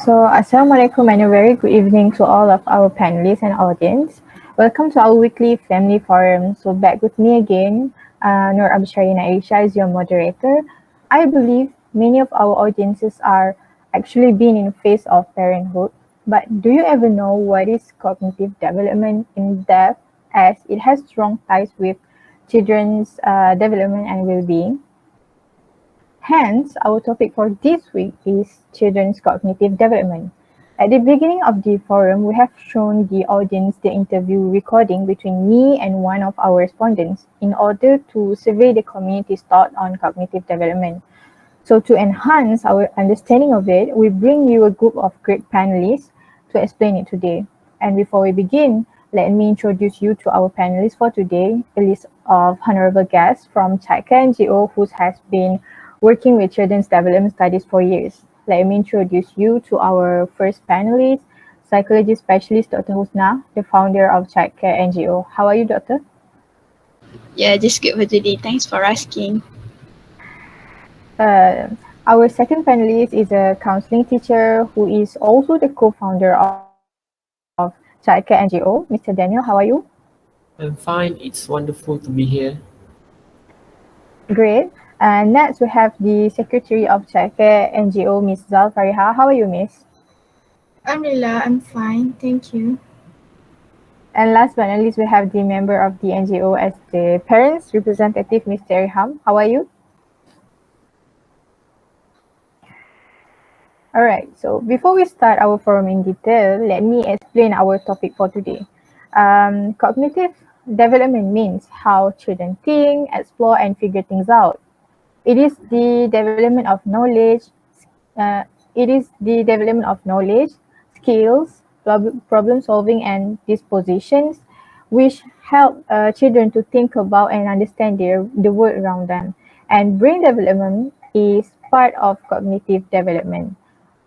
Assalamualaikum and a very good evening to all of our panelists and audience. Welcome to our weekly family forum. So, back with me again, Absyarina Irisha is your moderator. I believe many of our audiences are actually being in phase of parenthood. But do you ever know what is cognitive development in depth, as it has strong ties with children's development and well-being? Hence, our topic for this week is children's cognitive development. At the beginning of the forum, we have shown the audience the interview recording between me and one of our respondents in order to survey the community's thought on cognitive development. So, to enhance our understanding of it, we bring you a group of great panelists to explain it today. And before we begin, let me introduce you to our panelists for today, a list of honorable guests from Chika NGO who has been working with children's development studies for years. Let me introduce you to our first panelist, psychology specialist Dr. Husna, the founder of Chika NGO. How are you, Doctor? Yeah, just good for today. Thanks for asking. Uh, our second panelist is a counseling teacher who is also the co-founder of Childcare NGO. Mr. Daniel, how are you? I'm fine. It's wonderful to be here. Great. And next we have the secretary of Childcare NGO, Ms. Zal Farihah. How are you, Miss? Alhamdulillah, I'm fine, thank you. And last but not least, we have the member of the NGO as the parents representative, Mr. Irham. How are you? All right, so before we start our forum in detail, let me explain our topic for today. Cognitive development means how children think, explore, and figure things out. It is the development of knowledge. Uh, it is the development of knowledge, skills, problem solving, and dispositions, which help children to think about and understand the world around them. And brain development is part of cognitive development.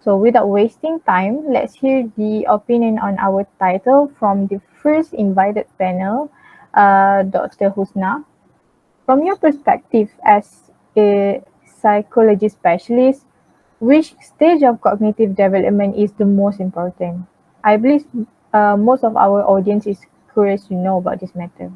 So without wasting time, let's hear the opinion on our title from the first invited panel, Dr. Husna. From your perspective as a psychology specialist, which stage of cognitive development is the most important? I believe most of our audience is curious to know about this matter.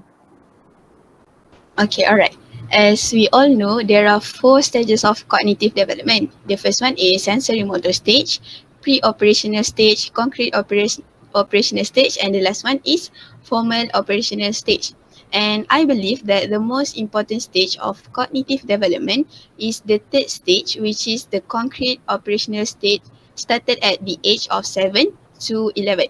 Okay, alright. As we all know, there are four stages of cognitive development. The first one is sensory motor stage, pre-operational stage, concrete operational stage, and the last one is formal operational stage. And I believe that the most important stage of cognitive development is the third stage, which is the concrete operational stage, started at the age of 7 to 11.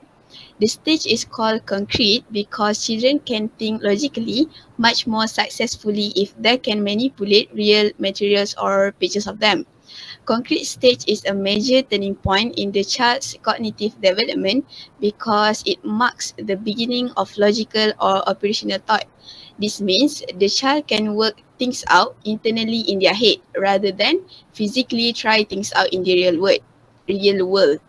The stage is called concrete because children can think logically much more successfully if they can manipulate real materials or pictures of them. Concrete stage is a major turning point in the child's cognitive development because it marks the beginning of logical or operational thought. This means the child can work things out internally in their head rather than physically try things out in the real world.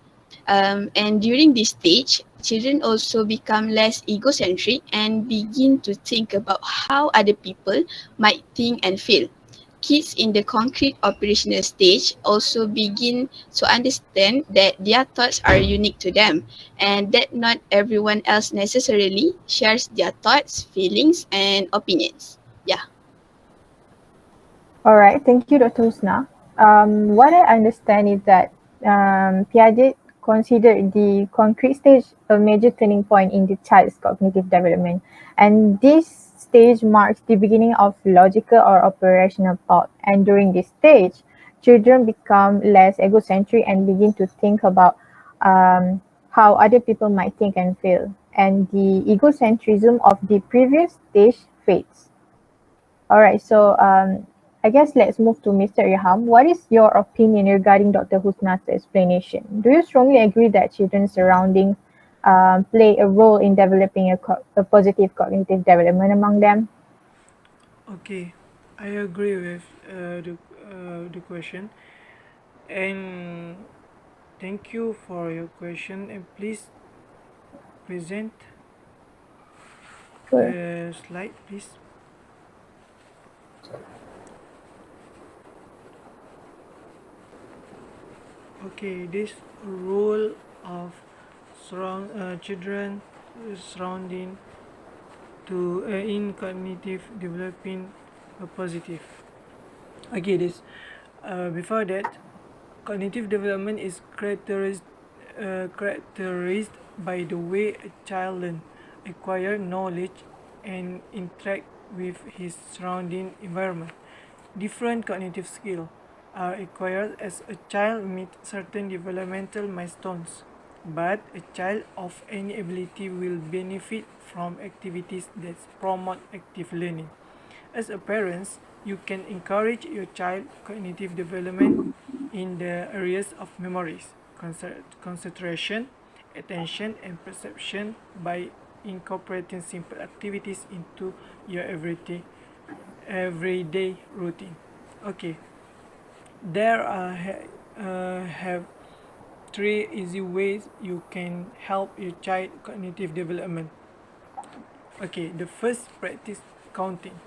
And during this stage, children also become less egocentric and begin to think about how other people might think and feel. Kids in the concrete operational stage also begin to understand that their thoughts are unique to them and that not everyone else necessarily shares their thoughts, feelings, and opinions. Yeah. All right, thank you, Dr. Husna. What I understand is that Piaget considered the concrete stage a major turning point in the child's cognitive development, and this stage marks the beginning of logical or operational thought. And during this stage, children become less egocentric and begin to think about how other people might think and feel, and the egocentrism of the previous stage fades. All right, so I guess let's move to Mr. Irham. What is your opinion regarding Dr. Husna's explanation? Do you strongly agree that children's surroundings play a role in developing a positive cognitive development among them? Okay, I agree with the question, and thank you for your question. And please present Sure. the slide, please. Okay, this role of children surrounding to in cognitive developing positive. Okay, this before that, cognitive development is characterized by the way a child learn, acquire knowledge, and interact with his surrounding environment. Different cognitive skills are acquired as a child meets certain developmental milestones, but a child of any ability will benefit from activities that promote active learning. As a parent, you can encourage your child cognitive development in the areas of memories, concentration, attention, and perception by incorporating simple activities into your everyday routine. Okay, there have three easy ways you can help your child cognitive development. Okay, the first, practice counting.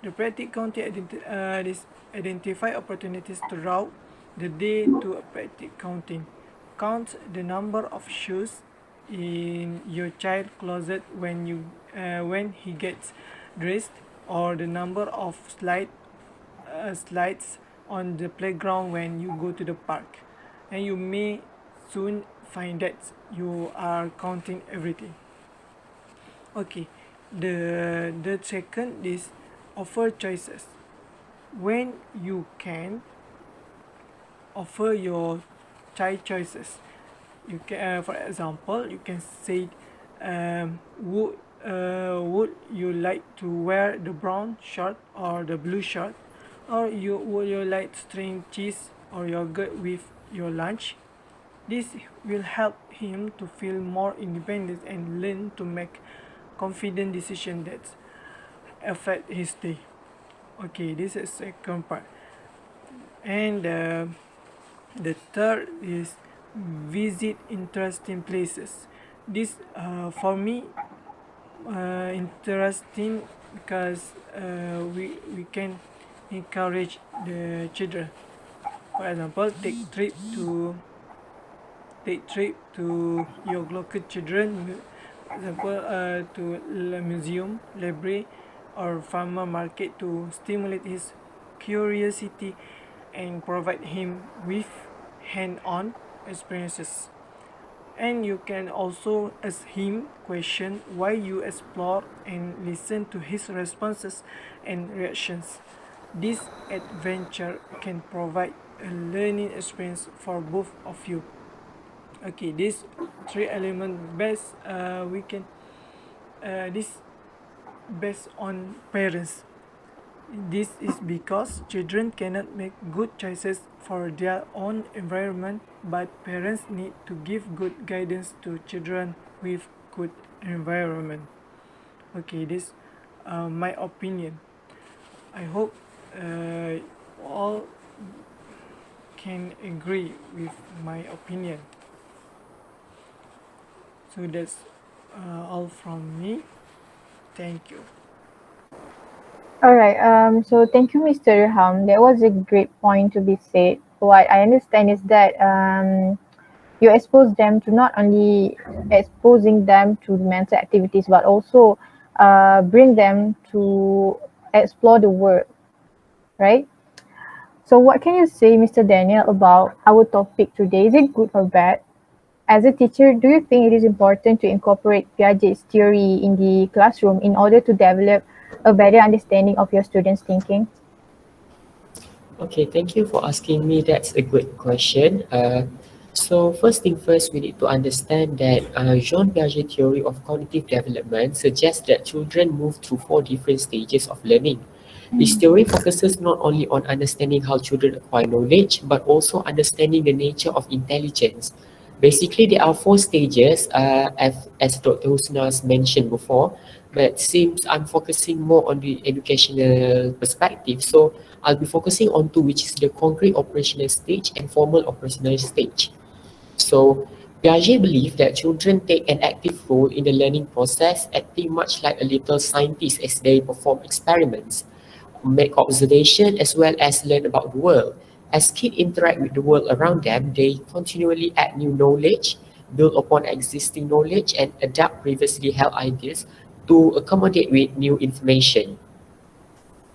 The practice counting identify opportunities throughout the day to practice counting. Count the number of shoes in your child closet when he gets dressed, or the number of slides on the playground when you go to the park, and you may soon find that you are counting everything. Okay, the second is offer choices. When you can offer your child choices, you can, for example, you can say, would you like to wear the brown shirt or the blue shirt, or would you like string cheese or yogurt with your lunch? This will help him to feel more independent and learn to make confident decisions that affect his day. Okay, this is second part. And the third is visit interesting places. This for me interesting because we can encourage the children. For example, take trip to your local children, for example, to the museum, library, or farmer market to stimulate his curiosity and provide him with hand-on experiences. And you can also ask him question why you explore and listen to his responses and reactions. This adventure can provide a learning experience for both of you. Okay, these three elements best we can this based on parents. This is because children cannot make good choices for their own environment, but parents need to give good guidance to children with good environment. Okay, this my opinion. I hope all can agree with my opinion. So that's all from me. Thank you. All right. So thank you, Mr. Irham. That was a great point to be said. What I understand is that you expose them to not only exposing them to mental activities, but also bring them to explore the world, right? So what can you say, Mr. Daniel, about our topic today? Is it good or bad? As a teacher, do you think it is important to incorporate Piaget's theory in the classroom in order to develop a better understanding of your students' thinking? Okay, thank you for asking me. That's a good question. So first thing first, we need to understand that Jean Piaget theory of cognitive development suggests that children move through four different stages of learning. This theory focuses not only on understanding how children acquire knowledge, but also understanding the nature of intelligence. Basically, there are four stages, as Dr. Husna mentioned before, but since I'm focusing more on the educational perspective, so I'll be focusing on two, which is the concrete operational stage and formal operational stage. So Piaget believed that children take an active role in the learning process, acting much like a little scientist as they perform experiments, make observation, as well as learn about the world. As kids interact with the world around them, they continually add new knowledge, build upon existing knowledge, and adapt previously held ideas to accommodate with new information.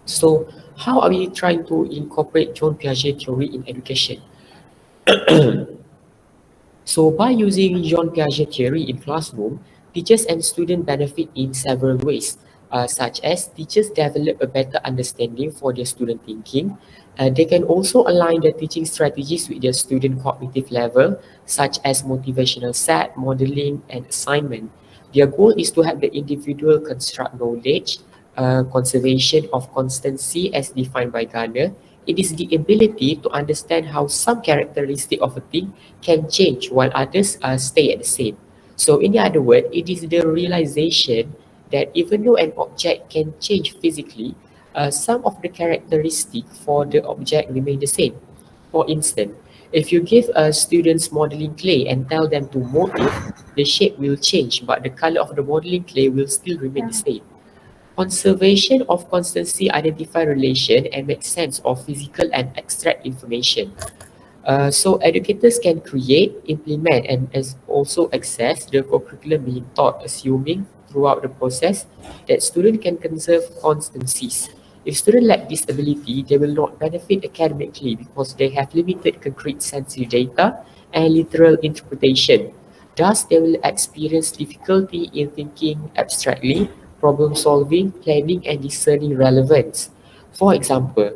So, how are we trying to incorporate John Piaget theory in education? So by using Jean Piaget theory in classroom, teachers and students benefit in several ways, such as teachers develop a better understanding for their student thinking. They can also align their teaching strategies with their student cognitive level, such as motivational set, modeling, and assignment. Their goal is to help the individual construct knowledge, conservation of constancy as defined by Garner. It is the ability to understand how some characteristic of a thing can change while others stay at the same. So in the other word, it is the realization that even though an object can change physically, some of the characteristic for the object remain the same. For instance, if you give students modeling clay and tell them to mold it, the shape will change, but the color of the modeling clay will still remain the same. Conservation of constancy identify relation and make sense of physical and abstract information. So educators can create, implement, and also access the curriculum being taught, assuming throughout the process that students can conserve constancies. If students lack this ability, they will not benefit academically because they have limited concrete sensory data and literal interpretation. Thus, they will experience difficulty in thinking abstractly, problem solving, planning, and discerning relevance. For example,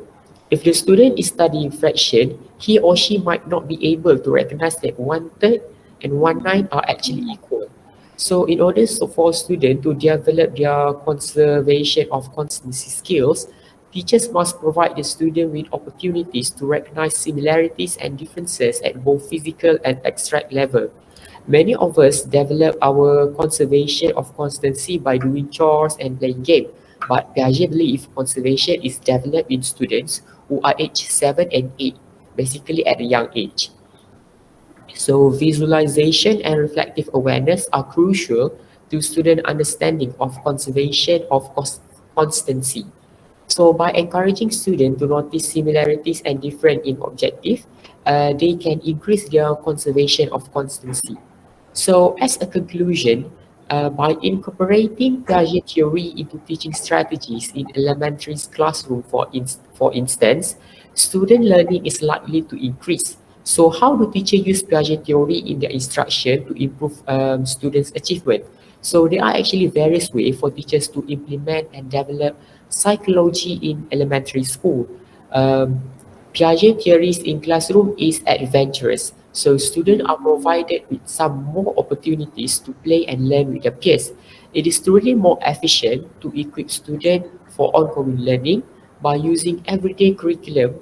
if the student is studying fraction, he or she might not be able to recognize that 1/3 and 1/9 are actually equal. So in order for students to develop their conservation of constancy skills, teachers must provide the student with opportunities to recognize similarities and differences at both physical and abstract level. Many of us develop our conservation of constancy by doing chores and playing game, but Piaget believes conservation is developed in students who are aged 7 and 8, basically at a young age. So visualization and reflective awareness are crucial to student understanding of conservation of constancy. So by encouraging students to notice similarities and difference in objective, they can increase their conservation of constancy. So as a conclusion, by incorporating Piaget theory into teaching strategies in elementary classroom, for instance, student learning is likely to increase. So how do teachers use Piaget theory in their instruction to improve students' achievement? So there are actually various ways for teachers to implement and develop psychology in elementary school. Um, Piaget theories in classroom is adventurous, so students are provided with some more opportunities to play and learn with their peers. It is truly more efficient to equip students for ongoing learning by using everyday curriculum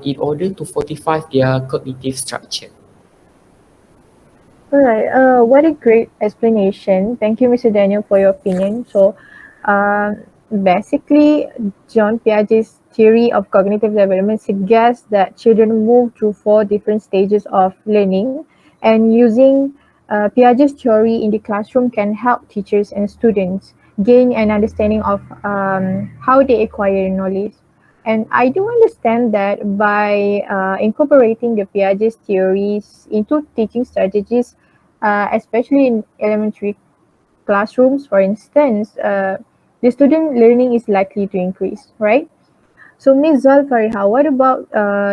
in order to fortify their cognitive structure. All right. What a great explanation. Thank you, Mr. Daniel, for your opinion. So, basically, John Piaget's theory of cognitive development suggests that children move through four different stages of learning, and using Piaget's theory in the classroom can help teachers and students gain an understanding of how they acquire knowledge. And I do understand that by incorporating the Piaget's theories into teaching strategies, especially in elementary classrooms, for instance, the student learning is likely to increase, right? So, Ms. Zal Farihah, what about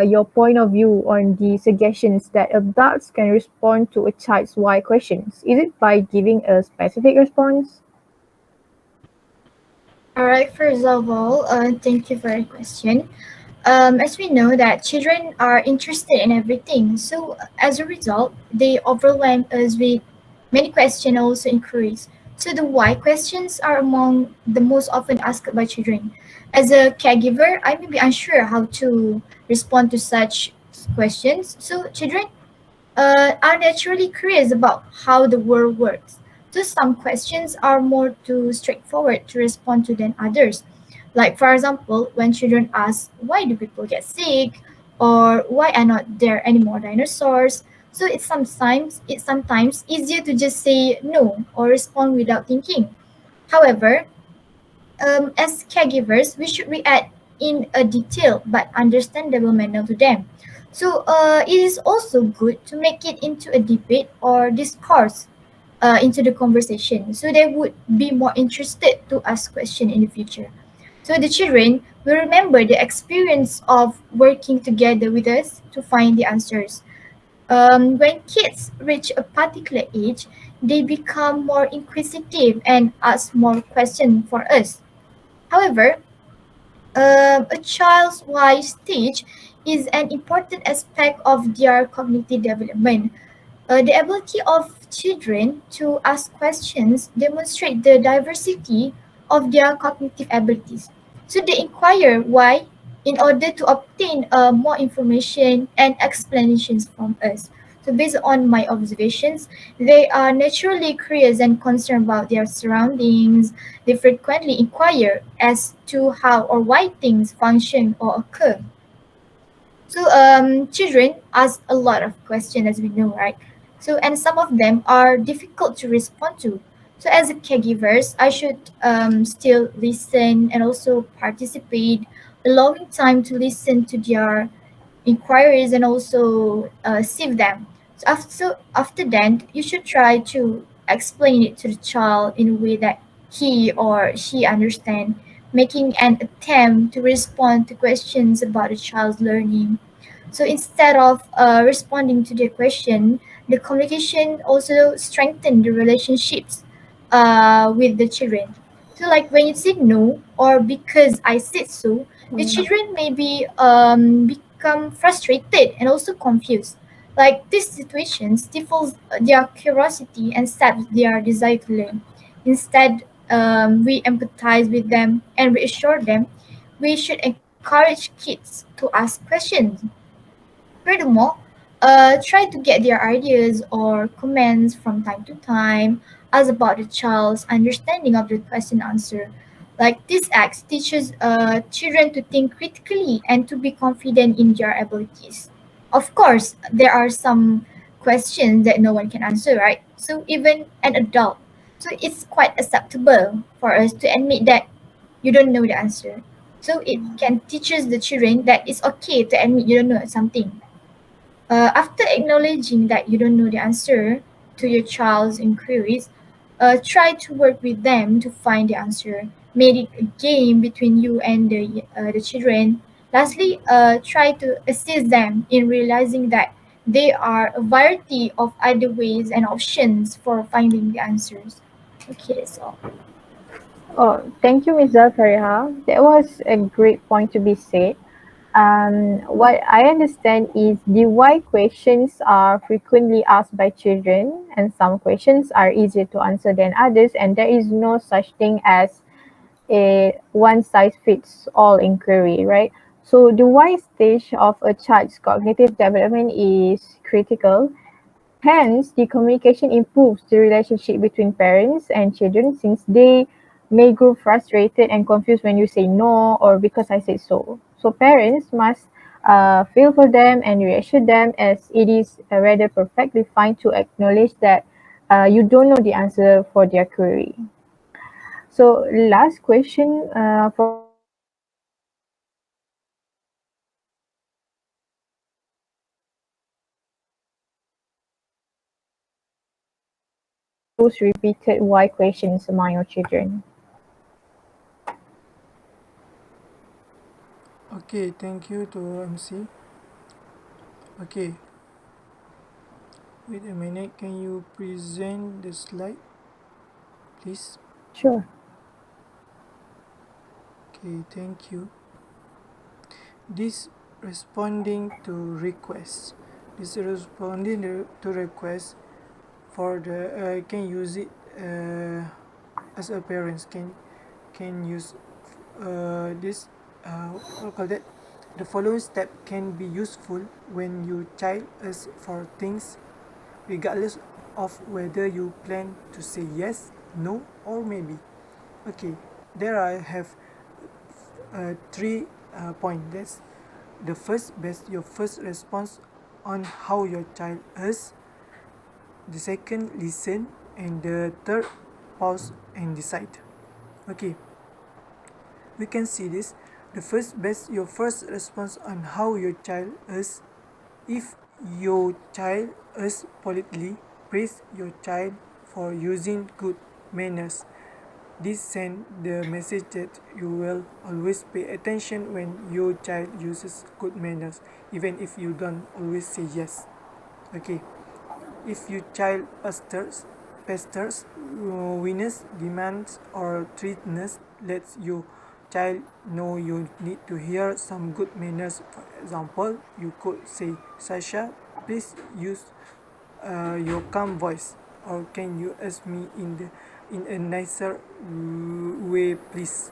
your point of view on the suggestions that adults can respond to a child's why questions? Is it by giving a specific response? All right, first of all, thank you for your question. As we know that children are interested in everything, so as a result, they overwhelm us with many questions, also inquiries. So the why questions are among the most often asked by children. As a caregiver, I may be unsure how to respond to such questions. So children are naturally curious about how the world works. So some questions are more too straightforward to respond to than others. Like for example, when children ask why do people get sick or why are not there any more dinosaurs? So it's sometimes easier to just say no or respond without thinking. However, as caregivers, we should react in a detailed but understandable manner to them. So it is also good to make it into a debate or discourse into the conversation, so they would be more interested to ask questions in the future. So the children will remember the experience of working together with us to find the answers. When kids reach a particular age, they become more inquisitive and ask more questions for us. However, a child's wise stage is an important aspect of their cognitive development. The ability of children to ask questions demonstrate the diversity of their cognitive abilities. So they inquire why in order to obtain more information and explanations from us. So based on my observations, they are naturally curious and concerned about their surroundings. They frequently inquire as to how or why things function or occur. So children ask a lot of questions, as we know, right? So and some of them are difficult to respond to. So as a caregivers, I should still listen and also participate, allowing time to listen to their inquiries and also sieve them. So after that, you should try to explain it to the child in a way that he or she understand, making an attempt to respond to questions about the child's learning. So instead of responding to the question, the communication also strengthen the relationships with the children. So like when you say no or because I said so, the children may be become frustrated and also confused. Like these situations stifles their curiosity and saps their desire to learn. Instead, we empathize with them and reassure them. We should encourage kids to ask questions. Furthermore, try to get their ideas or comments from time to time, as about the child's understanding of the question answer. Like this act teaches children to think critically and to be confident in their abilities. Of course, there are some questions that no one can answer, right? So even an adult. So it's quite acceptable for us to admit that you don't know the answer. So it can teaches the children that it's okay to admit you don't know something. After acknowledging that you don't know the answer to your child's inquiries, try to work with them to find the answer. Make it a game between you and the children. Lastly, try to assist them in realizing that there are a variety of other ways and options for finding the answers. Okay, that's all. Oh, thank you, Ms. Zal Farihah. That was a great point to be said. What I understand is the why questions are frequently asked by children, and some questions are easier to answer than others, and there is no such thing as a one size fits all inquiry, right? So the why stage of a child's cognitive development is critical. Hence, the communication improves the relationship between parents and children since they may grow frustrated and confused when you say no or because I said so. So parents must feel for them and reassure them as it is rather perfectly fine to acknowledge that you don't know the answer for their query. So last question for me is those repeated why questions among your children. Okay, thank you to MC. Okay, wait a minute. Can you present the slide, please? Sure. Okay, thank you. This responding to requests. This responding to requests for the can use it as a parents can use this what call that. The following step can be useful when your child asks for things, regardless of whether you plan to say yes, no, or maybe. Okay, there I have three points. That's the first, best your first response on how your child is. The second, listen, and the third, pause and decide. Okay, we can see this. The first base your first response on how your child is. If your child is politely, praise your child for using good manners. This sends the message that you will always pay attention when your child uses good manners, even if you don't always say yes. Okay. If your child pesters, wins, demands, or threatens, lets your child know you need to hear some good manners. For example, you could say, Sasha, please use your calm voice, or can you ask me in a nicer way, please?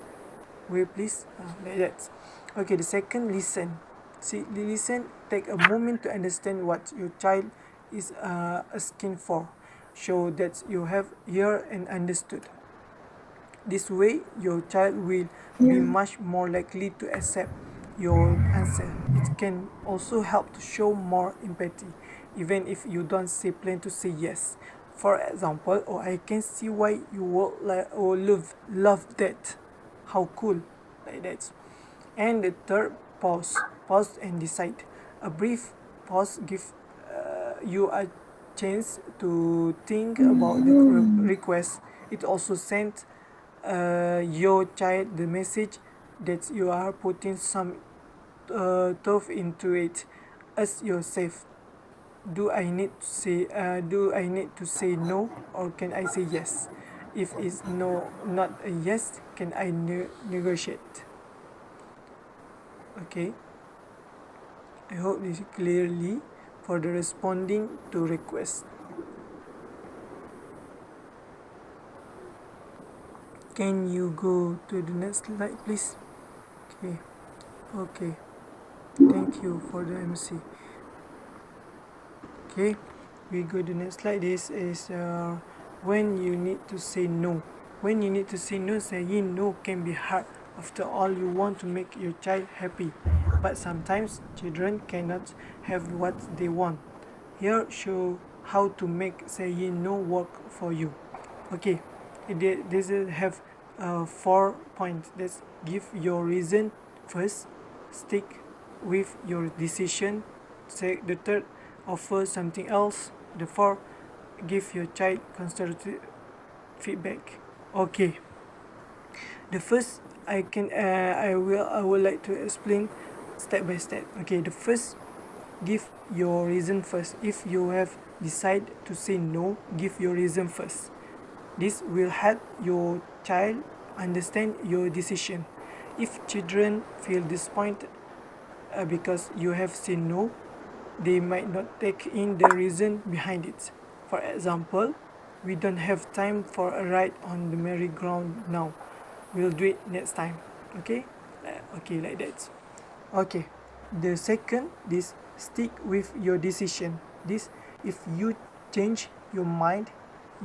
Like that. Okay, the second, listen. See, listen, take a moment to understand what your child is asking for. Show that you have heard and understood. This way, your child will be much more likely to accept your answer. It can also help to show more empathy, even if you don't say plan to say yes. For example, oh, I can see why you would like or love that. How cool, like that. And the third, pause and decide. A brief pause gives you a chance to think about the request. It also sends your child the message that you are putting some thought into it. Ask yourself, do I need to say no, or can I say yes? If it's no, not a yes, can I negotiate? Okay, I hope this is clearly for the responding to request. Can you go to the next slide, please? Okay, thank you for the MC. Okay, we go to the next slide. This is when you need to say no. When you need to say no, saying no can be hard. After all, you want to make your child happy, but sometimes children cannot have what they want. Here show how to make saying no work for you. Okay, this have 4 points. Let's give your reason first. Stick with your decision. Say the third, offer something else. The fourth, give your child constructive feedback. Okay. The first, I would like to explain step by step. Okay, the first, give your reason first. If you have decided to say no, give your reason first. This will help your child understand your decision. If children feel disappointed because you have said no, they might not take in the reason behind it. For example, we don't have time for a ride on the merry-go-round now. We'll do it next time. Okay? Okay, like that. Okay. The second is stick with your decision. This, if you change your mind,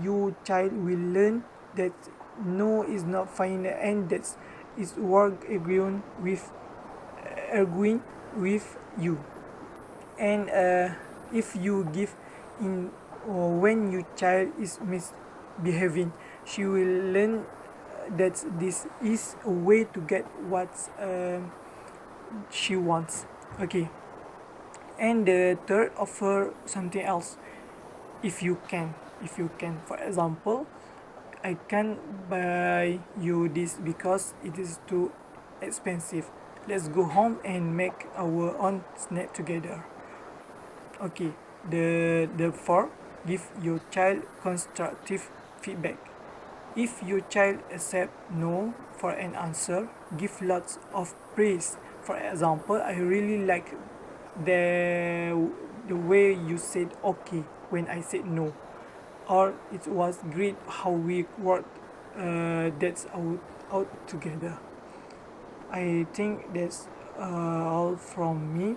your child will learn that no is not final and that is worth arguing with you. And if you give in when your child is misbehaving, she will learn that this is a way to get what she wants. Okay. And the third, offer something else if you can. For example, I can't buy you this because it is too expensive. Let's go home and make our own snack together. Okay, the four, give your child constructive feedback. If your child accept no for an answer, give lots of praise. For example, I really like the way you said okay when I said no, or it was great how we worked that's out together. I think that's all from me,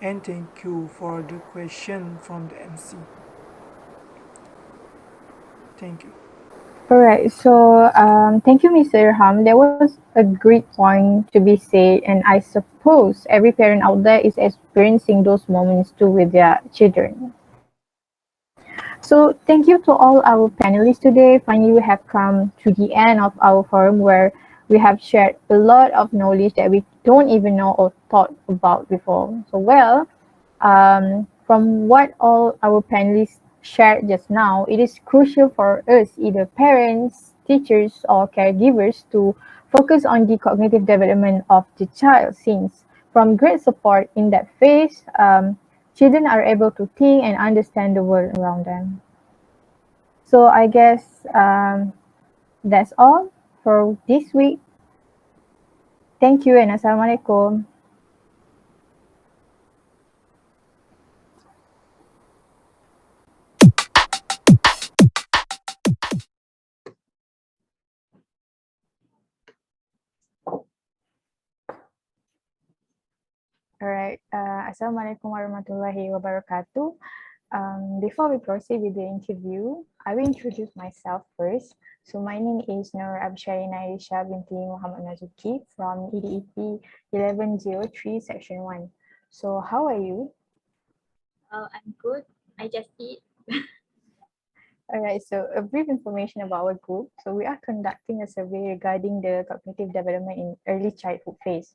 and thank you for the question from the MC. Thank you. All right. So, thank you, Mr. Irham. That was a great point to be said, and I suppose every parent out there is experiencing those moments too with their children. So, thank you to all our panelists today. Finally, we have come to the end of our forum where we we have shared a lot of knowledge that we don't even know or thought about before. So from what all our panelists shared just now, it is crucial for us, either parents, teachers, or caregivers, to focus on the cognitive development of the child, since from great support in that phase, children are able to think and understand the world around them. So I guess that's all for this week. Thank you and Assalamualaikum. Alright, Assalamualaikum warahmatullahi wabarakatuh. Before we proceed with the interview, I will introduce myself first. So my name is Absyarina Irisha binti Muhamad Mazuki from EDEP 1103 Section 1. So how are you? I'm good. I just eat. Alright, so a brief information about our group. So we are conducting a survey regarding the cognitive development in early childhood phase.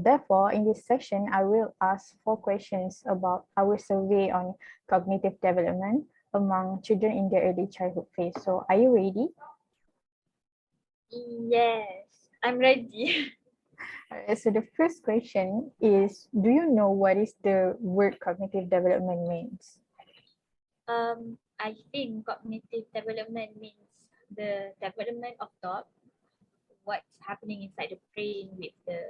Therefore, in this session, I will ask 4 questions about our survey on cognitive development among children in their early childhood phase. So are you ready? Yes, I'm ready. Alright, so the first question is, do you know what is the word cognitive development means? I think cognitive development means the development of thought, what's happening inside the brain with the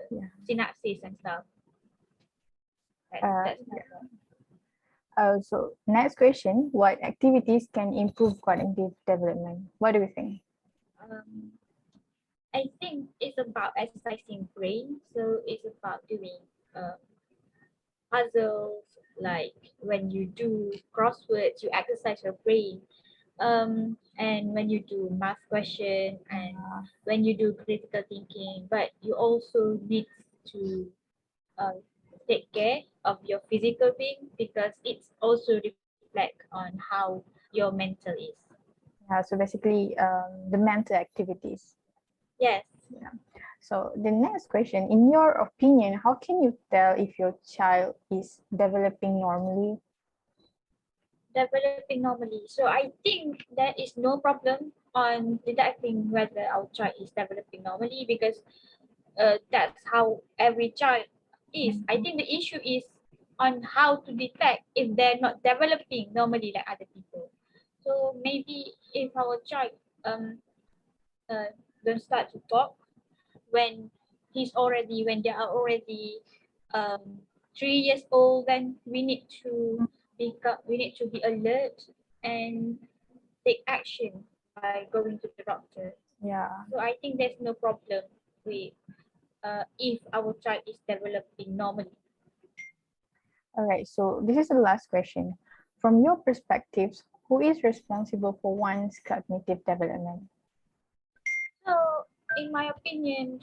synapses and stuff. That's So next question, what activities can improve cognitive development? What do you think? I think it's about exercising brain. So it's about doing puzzles, like when you do crosswords, you exercise your brain. And when you do math question and when you do critical thinking, but you also need to take care of your physical being because it's also reflect on how your mental is. So basically the mental activities. Yes. Yeah. So the next question, in your opinion, how can you tell if your child is developing normally? Developing normally. So I think there is no problem on detecting whether our child is developing normally because that's how every child is. I think the issue is on how to detect if they're not developing normally like other people. So maybe if our child don't start to talk when they are already 3 years old, then we need to be alert and take action by going to the doctor. Yeah. So I think there's no problem with if our child is developing normally. All right. So this is the last question. From your perspectives, who is responsible for one's cognitive development? So in my opinion,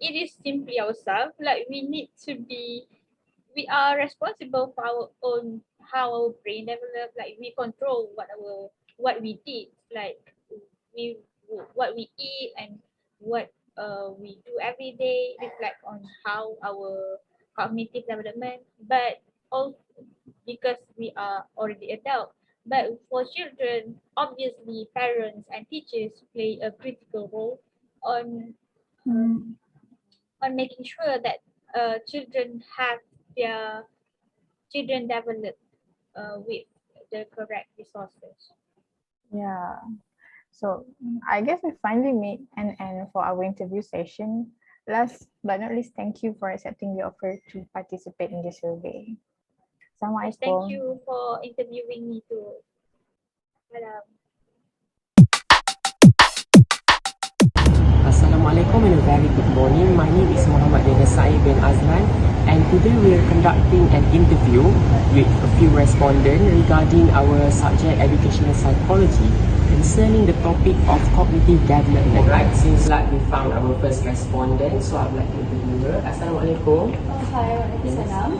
it is simply ourselves. Like we are responsible for our own how our brain develop. Like we control what we did. Like we what we eat and what we do every day reflect on how our cognitive development. But also because we are already adult. But for children, obviously parents and teachers play a critical role on on making sure that children have their children develop with the correct resources. Yeah. So I guess we finally made an end for our interview session. Last but not least, thank you for accepting the offer to participate in this survey. Assalamualaikum. Thank you for interviewing me too. Salam. Assalamualaikum and a very good morning. My name is Muhamad bin Saaid bin Azlan, and today we are conducting an interview with a few respondents regarding our subject educational psychology concerning the topic of cognitive development. Right, seems like we found our first respondent, so I'd like to interview her. Assalamualaikum. Hi, Waalaikumsalam.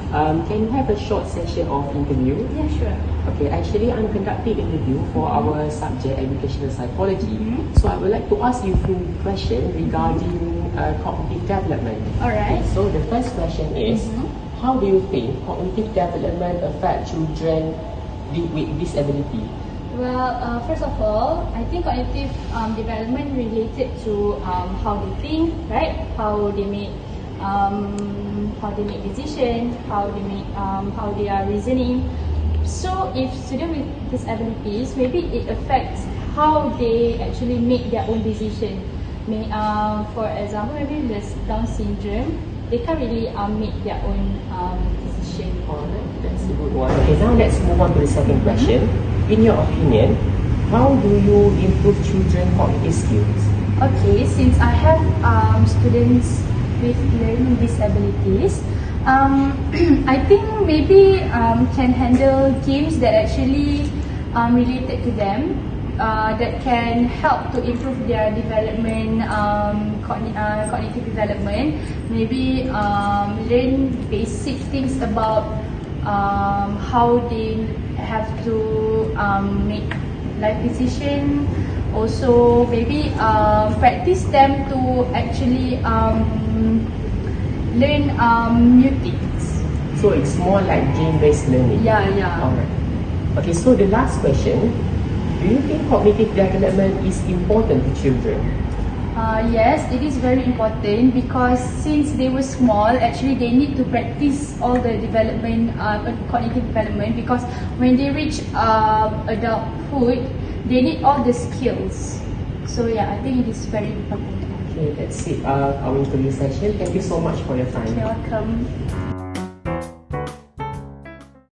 Can we have a short session of interview? Yeah, sure. Okay, actually I'm conducting interview for our subject educational psychology. So I would like to ask you a few questions regarding cognitive development. Alright. Okay, so the first question is, how do you think cognitive development affect children with disability? Well, first of all, I think cognitive development related to how they think, right? How they make decisions, how they are reasoning. So, if students with disabilities, maybe it affects how they actually make their own decision. For example, maybe with Down syndrome, they can't really make their own decision. Alright, that's a good one. Okay, now let's move on to the second question. In your opinion, how do you improve children's cognitive skills? Okay, since I have students with learning disabilities, I think maybe can handle games that actually related to them, that can help to improve their development, cognitive development. Maybe learn basic things about how they have to make life decision. Also, maybe practice them to actually learn new things. So it's more like game-based learning. Yeah. Alright. Okay, so the last question, do you think cognitive development is important to children? Yes, it is very important because since they were small, actually they need to practice all the development, cognitive development, because when they reach adulthood, they need all the skills. So yeah, I think it is very important. Okay, that's it. Our interview session. Thank you so much for your time. You're welcome.